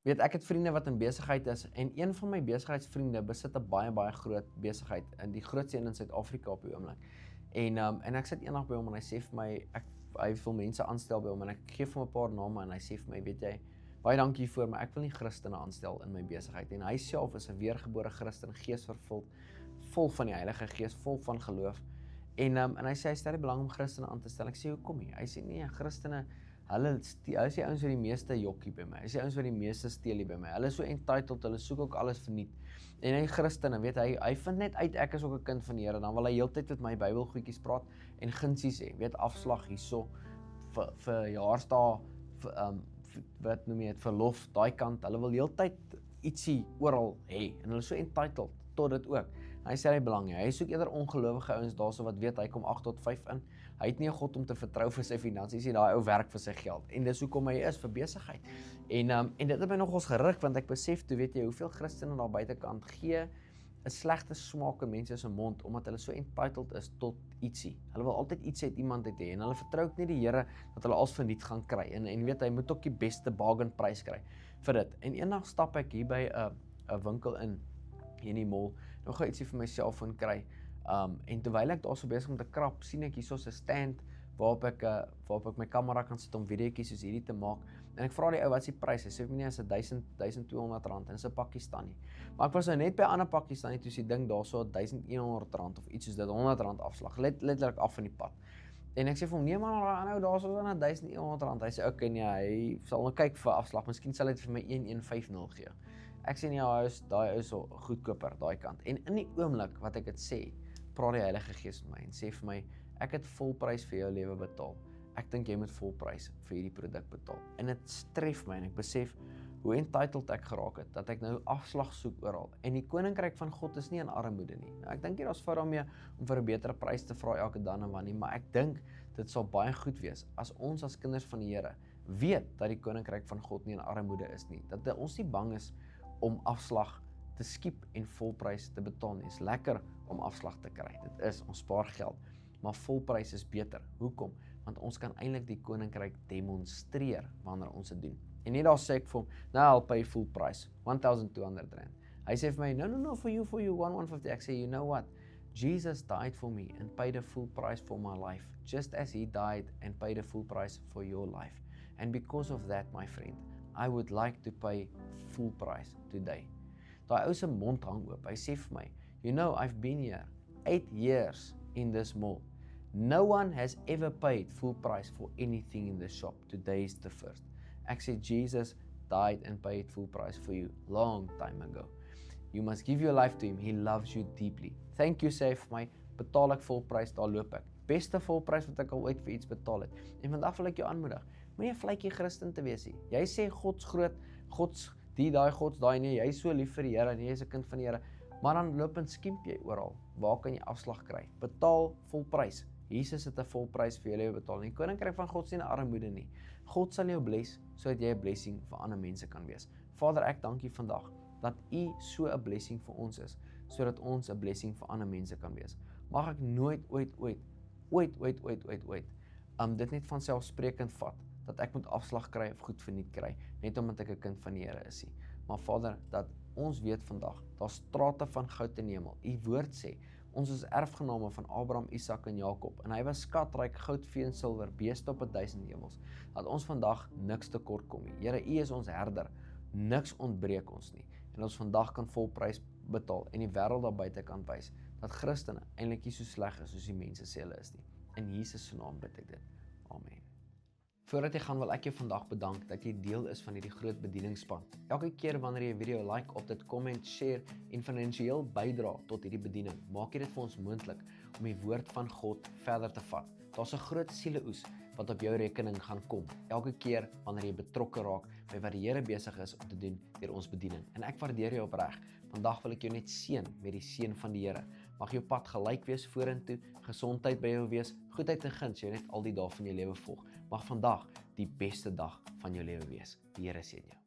Weet ek het vriende wat in besigheid is en een van my besigheidsvriende besit 'n baie groot besigheid in die grootste een in Suid-Afrika op die oomblik. En ek sit eendag by hom en hy sê vir my hy wil mense aanstel by hom en ek gee vir hom 'n paar name en hy sê vir my, weet jy, baie dankie hiervoor, maar ek wil nie Christene aanstel in my besigheid. En hy self is 'n weergebore Christen, geesvervuld, vol van die Heilige Gees, vol van geloof. En hy sê hy stel nie belang om Christene aan te stel. Ek sê hoekom nie? Hy sê nee, Christene Hulle is die ouens wat die meeste jokkie by my. Hy is die ouens wat die meeste steel by my. Hulle is so entitled, hulle soek ook alles verniet. En hy Christene, weet hy vind net uit ek is ook 'n kind van die Here. Dan wil hy heeltyd met my Bybelgoedjies praat en gunsies hê. Weet afslag hierso vir verjaarsdae, wat noem jy dit, verlof, daai kant. Hulle wil heeltyd ietsie oral hê en hulle is so entitled tot dit ook. Hy sê hy belang nie. Hy soek eerder ongelowige ouens daarso wat weet hy kom 8 tot 5 in. Hy het nie 'n God om te vertrou vir sy finansies nie, daai ou werk vir sy geld. En dis hoekom hy is vir besigheid. En dit het my nogals gerug want ek besef toe, weet jy, hoeveel Christene daar buitekant gee 'n slegte smaak in mense se mond omdat hulle so entitled is tot ietsie. Hulle wil altyd iets uit iemand uit hê en hulle vertrou ook nie die Here dat hulle alles verniet gaan kry. En weet hy moet ook die beste bargain prys kry vir dit. En eendag stap ek hier by 'n winkel in die mall, nog gou ietsie vir my selfoon kry. En terwyl ek daar so besig om te krap, sien ek hierso 'n stand waarop ek my kamera kan sit om videoetjies soos hierdie te maak. En ek vra die ou wat is die prys? Hy sê vir my nee, is R1200 en dis 'n Pakistani. Maar ek was nou net by 'n ander Pakistani toe is die ding daarso R1100 of iets soos dit, R100 afslag. Letterlik af van die pad. En ek sê vir hom, nee man, daai ander ou daarso is dan R1100. Hy sê okay nee, hy sal nou kyk vir afslag. Miskien sal hy dit vir my 1150 gee. Ek sê nee, daai is so goedkoper daai kant. En in die oomblik wat ek dit sê, praat die Heilige Gees met my en sê vir my, ek het volprys vir jou lewe betaal. Ek dink jy moet volprys vir hierdie produk betaal. En dit stref my en ek besef hoe entitled ek geraak het, dat ek nou afslag soek oral. En die koninkryk van God is nie in armoede nie. Nou, ek dink nie daar's fout daarmee om vir 'n beter prys te vra elke dan en wanneer, maar ek dink dit sal baie goed wees as ons as kinders van die Here weet dat die koninkryk van God nie in armoede is nie. Dat ons nie bang is om afslag te skiep en volprys te betaal nie. Dit is lekker om afslag te kry. Dit is, ons spaar geld. Maar volprys is beter. Hoekom? Want ons kan eintlik die koninkryk demonstreer wanneer ons dit doen. En net daar sê ek vir hom, nou I'll pay full price, R1,200. Hy sê vir my, no, for you, 1,150. Ek sê, you know what? Jesus died for me and paid a full price for my life, just as he died and paid a full price for your life. And because of that, my friend, I would like to pay full price today. Daai ou se mond hang oop. Hy sê vir my, you know, I've been here 8 years in this mall. No one has ever paid full price for anything in the shop. Today is the first. Ek sê, Jesus died and paid full price for you long time ago. You must give your life to him. He loves you deeply. Thank you, sê vir my, betaal ek volprys, daar loop ek. Beste volprys wat ek al ooit vir iets betaal het. En vandag wil ek jou aanmoedig, moenie 'n vletjie Christen te wees nie. Jy sê God's groot, God's daai God's daai nee, jy is so lief vir die Here en jy is 'n kind van die Here, maar dan loop en skiemp jy oral. Waar kan jy afslag kry? Betaal volprys. Jesus het 'n volprys vir jou lewe betaal. Die koninkryk van God is nie 'n armoede nie. God sal jou bless sodat jy 'n blessing vir ander mense kan wees. Vader, ek dank U vandag dat U so 'n blessing vir ons is, sodat ons 'n blessing vir ander mense kan wees. Mag ek nooit dit net van selfsprekend vat, dat ek moet afslag kry of goed verniet kry, net omdat ek 'n kind van die Here is nie. Maar Vader, dat ons weet vandag, daar's strate van goud in die hemel. U woord sê, ons is erfgename van Abraham, Isak en Jakob, en hy was skatryk, goud, vee en silwer, beeste op 1000 hemels, dat ons vandag niks tekort kom nie. Here, U is ons herder, niks ontbreek ons nie, en ons vandag kan volprys betaal, en die wêreld daar buite kan wys, dat Christene eintlik nie so sleg is, soos die mense sê hulle is nie. In Jesus se naam bid ek dit. Amen. Voordat jy gaan, wil ek jou vandag bedank dat jy deel is van hierdie groot bedieningsspan. Elke keer wanneer jy 'n video like, op dit comment, share en finansiëel bydra tot hierdie bediening, maak jy dit vir ons moontlik om die woord van God verder te vat. Daar's 'n groot sieleoes wat op jou rekening gaan kom, elke keer wanneer jy betrokke raak by wat die Here besig is om te doen deur ons bediening. En ek waardeer jou opreg. Vandag wil ek jou net seën met die seën van die Here. Mag jou pad gelyk wees vorentoe, gesondheid by jou wees, goedheid en guns jou net al die dae van jou lewe volg. Mag vandag die beste dag van jou lewe wees. Die Here seën jou.